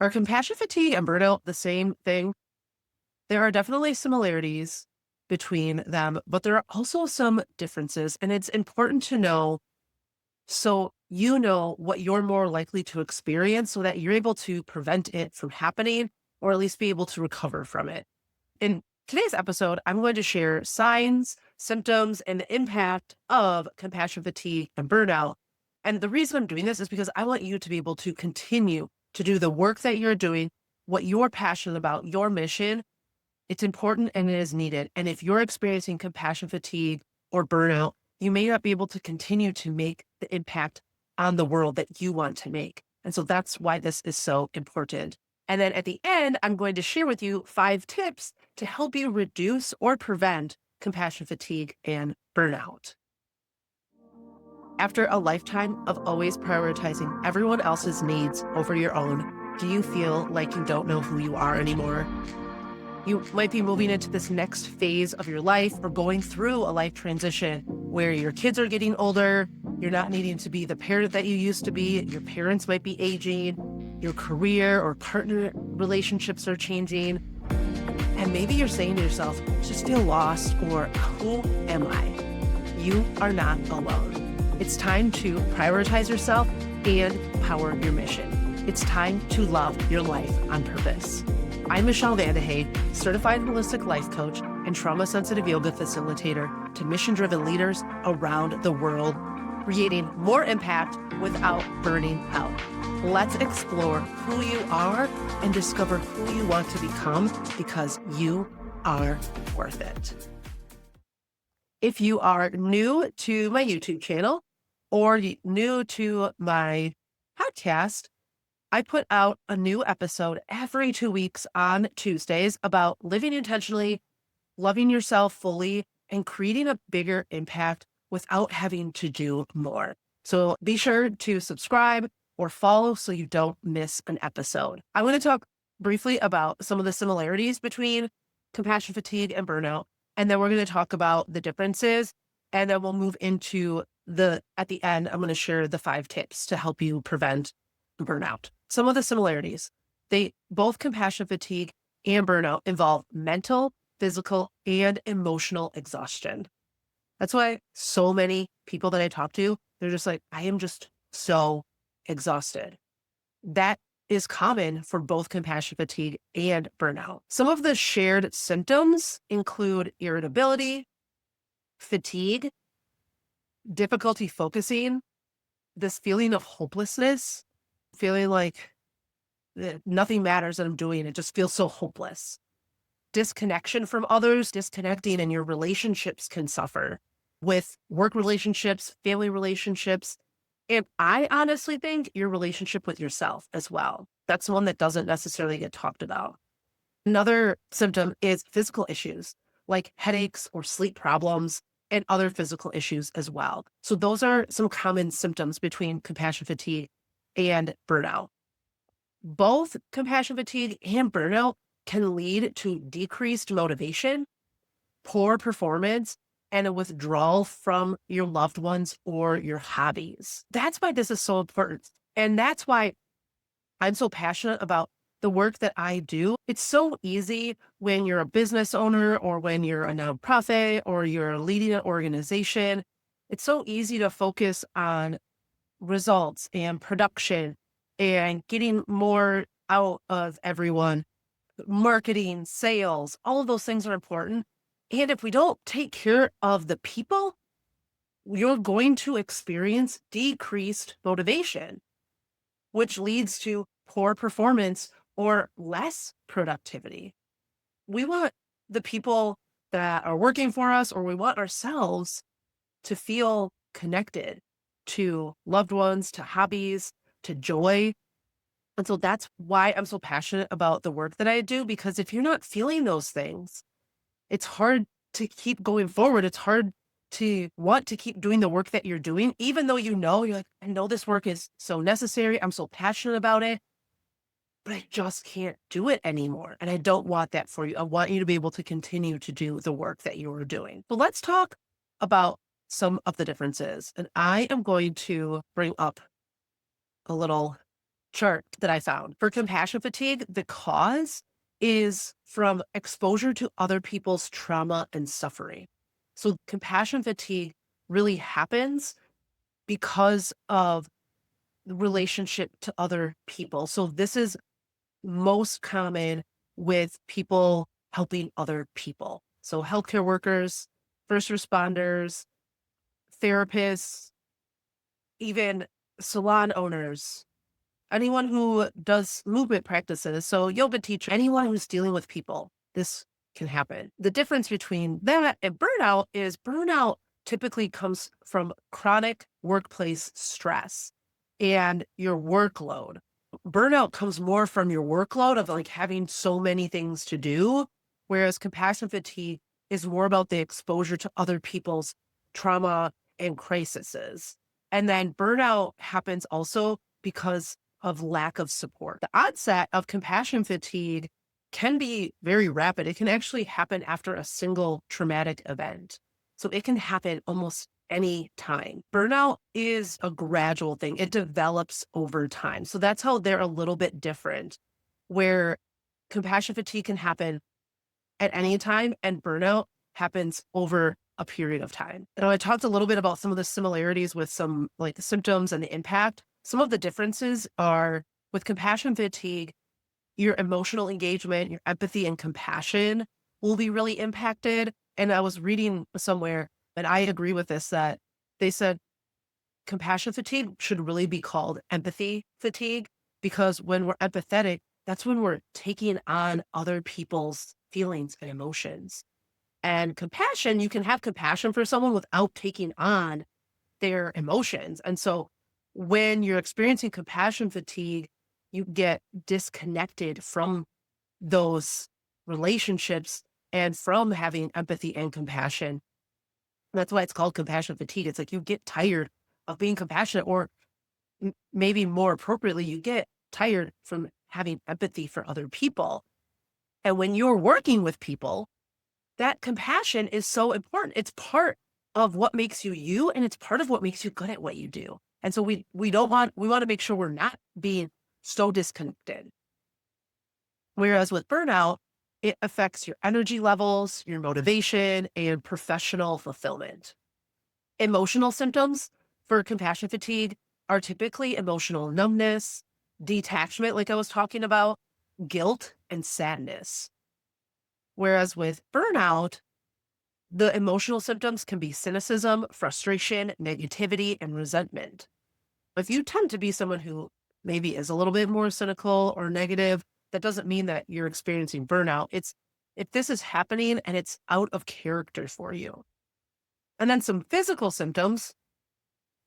Are compassion fatigue and burnout the same thing? There are definitely similarities between them, but there are also some differences, and it's important to know so you know what you're more likely to experience so that you're able to prevent it from happening or at least be able to recover from it. In today's episode, I'm going to share signs, symptoms, and the impact of compassion fatigue and burnout. And the reason I'm doing this is because I want you to be able to continue to do the work that you're doing, what you're passionate about, your mission. It's important and it is needed. And if you're experiencing compassion fatigue or burnout, you may not be able to continue to make the impact on the world that you want to make. And so that's why this is so important. And then at the end, I'm going to share with you 5 tips to help you reduce or prevent compassion fatigue and burnout. After a lifetime of always prioritizing everyone else's needs over your own, do you feel like you don't know who you are anymore? You might be moving into this next phase of your life or going through a life transition where your kids are getting older, you're not needing to be the parent that you used to be, your parents might be aging, your career or partner relationships are changing, and maybe you're saying to yourself, just feel lost or who am I? You are not alone. It's time to prioritize yourself and power your mission. It's time to love your life on purpose. I'm Michelle Vandehay, certified holistic life coach and trauma-sensitive yoga facilitator to mission-driven leaders around the world, creating more impact without burning out. Let's explore who you are and discover who you want to become because you are worth it. If you are new to my YouTube channel or new to my podcast, I put out a new episode every 2 weeks on Tuesdays about living intentionally, loving yourself fully, and creating a bigger impact without having to do more. So be sure to subscribe or follow so you don't miss an episode. I want to talk briefly about some of the similarities between compassion fatigue and burnout, and then we're going to talk about the differences, and then we'll move into at the end, I'm going to share the 5 tips to help you prevent burnout. Some of the similarities, both compassion fatigue and burnout involve mental, physical, and emotional exhaustion. That's why so many people that I talk to, they're just like, I am just so exhausted. That is common for both compassion fatigue and burnout. Some of the shared symptoms include irritability, fatigue, difficulty focusing, this feeling of hopelessness, feeling like nothing matters that I'm doing. It just feels so hopeless. Disconnection from others, disconnecting, and your relationships can suffer with work relationships, family relationships. And I honestly think your relationship with yourself as well. That's one that doesn't necessarily get talked about. Another symptom is physical issues like headaches or sleep problems and other physical issues as well. So those are some common symptoms between compassion fatigue and burnout. Both compassion fatigue and burnout can lead to decreased motivation, poor performance, and a withdrawal from your loved ones or your hobbies. That's why this is so important. And that's why I'm so passionate about the work that I do. It's so easy when you're a business owner or when you're a nonprofit or you're leading an organization. It's so easy to focus on results and production and getting more out of everyone. Marketing, sales, all of those things are important. And if we don't take care of the people, you're going to experience decreased motivation, which leads to poor performance or less productivity. We want the people that are working for us, or we want ourselves to feel connected to loved ones, to hobbies, to joy. And so that's why I'm so passionate about the work that I do, because if you're not feeling those things, it's hard to keep going forward. It's hard to want to keep doing the work that you're doing, even though you're like, I know this work is so necessary. I'm so passionate about it, but I just can't do it anymore. And I don't want that for you. I want you to be able to continue to do the work that you are doing. But let's talk about some of the differences. And I am going to bring up a little chart that I found. For compassion fatigue, the cause is from exposure to other people's trauma and suffering. So compassion fatigue really happens because of the relationship to other people. So this is most common with people helping other people. So healthcare workers, first responders, therapists, even salon owners, anyone who does movement practices, so yoga teacher, anyone who's dealing with people, this can happen. The difference between that and burnout typically comes from chronic workplace stress and your workload. Burnout comes more from your workload of like having so many things to do, whereas compassion fatigue is more about the exposure to other people's trauma and crises. And then burnout happens also because of lack of support. The onset of compassion fatigue can be very rapid. It can actually happen after a single traumatic event. So it can happen almost any time. Burnout is a gradual thing. It develops over time. So that's how they're a little bit different, where compassion fatigue can happen at any time and burnout happens over a period of time. And I talked a little bit about some of the similarities with some like the symptoms and the impact. Some of the differences are with compassion fatigue, your emotional engagement, your empathy and compassion will be really impacted. And I was reading somewhere, and I agree with this, that they said compassion fatigue should really be called empathy fatigue, because when we're empathetic, that's when we're taking on other people's feelings and emotions. And compassion, you can have compassion for someone without taking on their emotions. And so when you're experiencing compassion fatigue, you get disconnected from those relationships and from having empathy and compassion. That's why it's called compassion fatigue. It's like you get tired of being compassionate, or maybe more appropriately, you get tired from having empathy for other people. And when you're working with people, that compassion is so important. It's part of what makes you you, and it's part of what makes you good at what you do. And so we want to make sure we're not being so disconnected. Whereas with burnout, it affects your energy levels, your motivation, and professional fulfillment. Emotional symptoms for compassion fatigue are typically emotional numbness, detachment, like I was talking about, guilt, and sadness. Whereas with burnout, the emotional symptoms can be cynicism, frustration, negativity, and resentment. If you tend to be someone who maybe is a little bit more cynical or negative, that doesn't mean that you're experiencing burnout. It's if this is happening and it's out of character for you. And then some physical symptoms,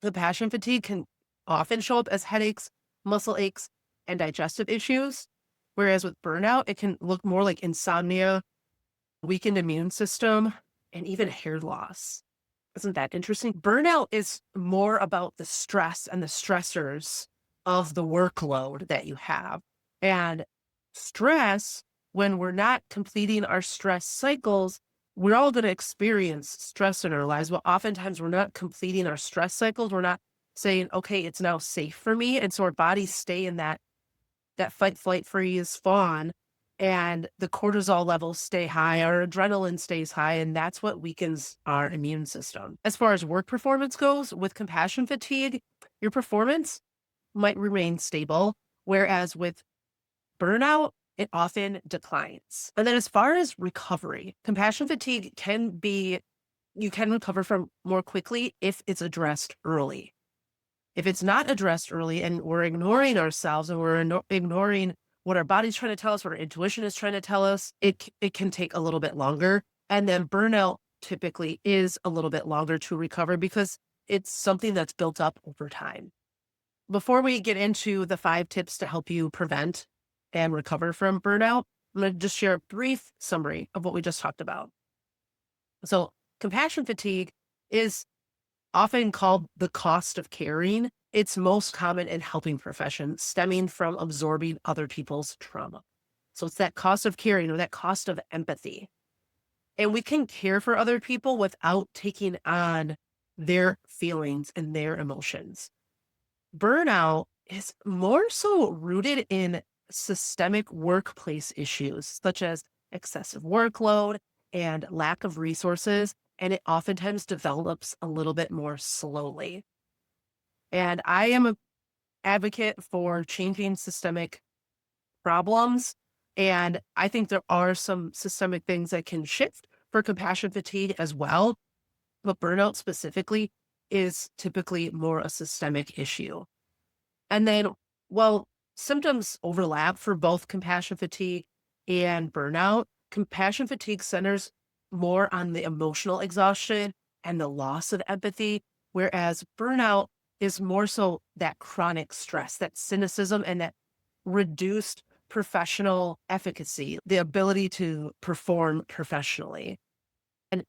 the passion fatigue can often show up as headaches, muscle aches, and digestive issues. Whereas with burnout, it can look more like insomnia, weakened immune system, and even hair loss. Isn't that interesting? Burnout is more about the stress and the stressors of the workload that you have. And stress, when we're not completing our stress cycles, we're all going to experience stress in our lives. But oftentimes we're not completing our stress cycles. We're not saying, okay, it's now safe for me. And so our bodies stay in that fight, flight, freeze, fawn, and the cortisol levels stay high, our adrenaline stays high, and that's what weakens our immune system. As far as work performance goes, with compassion fatigue, your performance might remain stable, whereas with burnout, it often declines. And then as far as recovery, compassion fatigue you can recover from more quickly if it's addressed early. If it's not addressed early and we're ignoring ourselves and we're ignoring what our body's trying to tell us, what our intuition is trying to tell us, it can take a little bit longer. And then burnout typically is a little bit longer to recover because it's something that's built up over time. Before we get into the 5 tips to help you prevent and recover from burnout, I'm going to just share a brief summary of what we just talked about. So compassion fatigue is often called the cost of caring. It's most common in helping professions, stemming from absorbing other people's trauma. So it's that cost of caring or that cost of empathy. And we can care for other people without taking on their feelings and their emotions. Burnout is more so rooted in systemic workplace issues, such as excessive workload and lack of resources. And it oftentimes develops a little bit more slowly. And I am an advocate for changing systemic problems. And I think there are some systemic things that can shift for compassion fatigue as well. But burnout specifically is typically more a systemic issue. And then, while symptoms overlap for both compassion fatigue and burnout, compassion fatigue centers more on the emotional exhaustion and the loss of empathy, whereas burnout is more so that chronic stress, that cynicism, and that reduced professional efficacy, the ability to perform professionally. And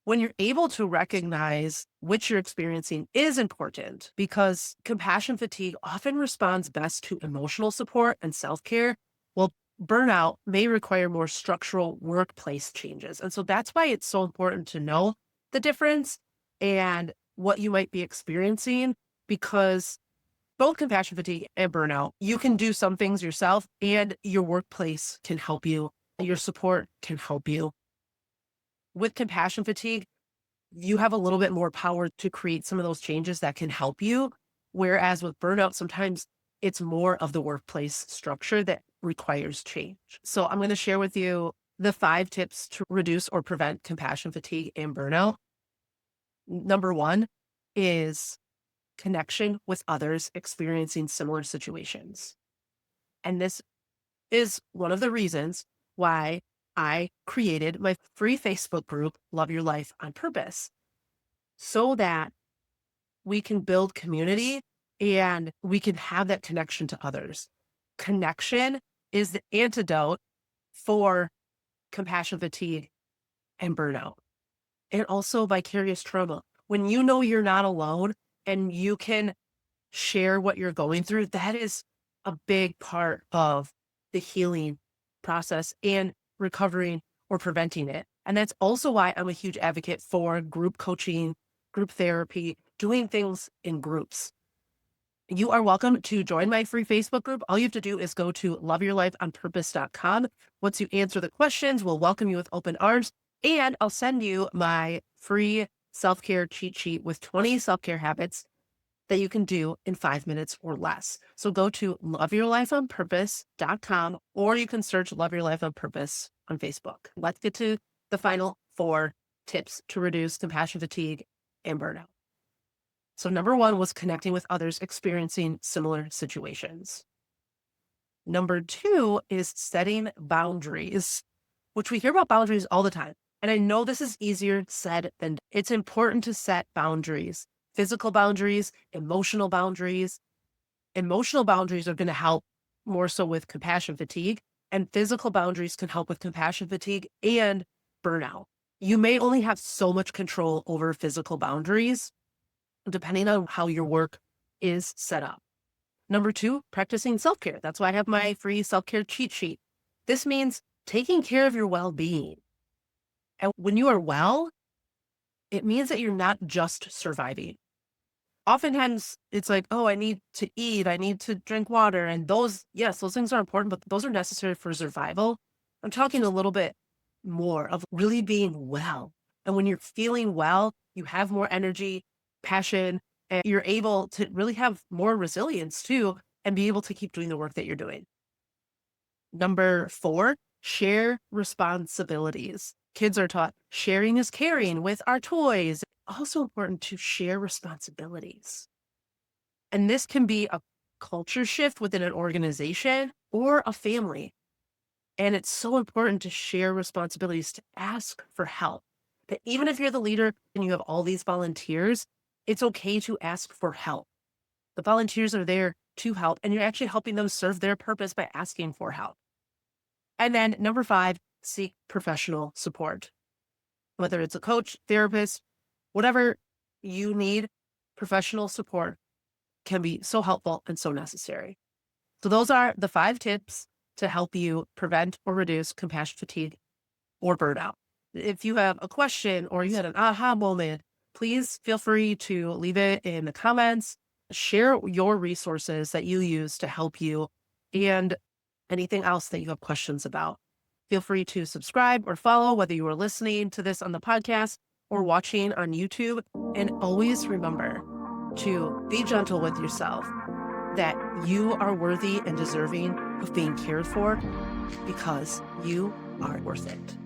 when you're able to recognize which you're experiencing is important because compassion fatigue often responds best to emotional support and self care. Well, burnout may require more structural workplace changes. And so that's why it's so important to know the difference and what you might be experiencing because both compassion fatigue and burnout, you can do some things yourself and your workplace can help you. Your support can help you. With compassion fatigue, you have a little bit more power to create some of those changes that can help you. Whereas with burnout, sometimes it's more of the workplace structure that requires change. So I'm going to share with you the 5 tips to reduce or prevent compassion fatigue and burnout. Number one is connection with others experiencing similar situations. And this is one of the reasons why I created my free Facebook group, Love Your Life on Purpose, so that we can build community and we can have that connection to others. Connection is the antidote for compassion fatigue and burnout, and also vicarious trauma. When you know you're not alone and you can share what you're going through, that is a big part of the healing process and recovering or preventing it. And that's also why I'm a huge advocate for group coaching, group therapy, doing things in groups. You are welcome to join my free Facebook group. All you have to do is go to loveyourlifeonpurpose.com. Once you answer the questions, we'll welcome you with open arms. And I'll send you my free self-care cheat sheet with 20 self-care habits that you can do in 5 minutes or less. So go to loveyourlifeonpurpose.com or you can search Love Your Life on Purpose on Facebook. Let's get to the final 4 tips to reduce compassion fatigue and burnout. So number 1 was connecting with others experiencing similar situations. Number 2 is setting boundaries, which we hear about boundaries all the time. And I know this is easier said than done. It's important to set boundaries, physical boundaries, emotional boundaries. Emotional boundaries are going to help more so with compassion fatigue, and physical boundaries can help with compassion fatigue and burnout. You may only have so much control over physical boundaries, depending on how your work is set up. Number 2, practicing self-care. That's why I have my free self-care cheat sheet. This means taking care of your well-being. And when you are well, it means that you're not just surviving. Oftentimes it's like, oh, I need to eat, I need to drink water. And those, yes, those things are important, but those are necessary for survival. I'm talking a little bit more of really being well. And when you're feeling well, you have more energy, passion, and you're able to really have more resilience too, and be able to keep doing the work that you're doing. Number 4, share responsibilities. Kids are taught sharing is caring with our toys. Also important to share responsibilities. And this can be a culture shift within an organization or a family. And it's so important to share responsibilities, to ask for help. That even if you're the leader and you have all these volunteers, it's okay to ask for help. The volunteers are there to help, and you're actually helping them serve their purpose by asking for help. And then number 5, seek professional support. Whether it's a coach, therapist, whatever you need, professional support can be so helpful and so necessary. So those are the 5 tips to help you prevent or reduce compassion fatigue or burnout. If you have a question or you had an aha moment, please feel free to leave it in the comments. Share your resources that you use to help you and anything else that you have questions about. Feel free to subscribe or follow, whether you are listening to this on the podcast or watching on YouTube. And always remember to be gentle with yourself, that you are worthy and deserving of being cared for because you are worth it.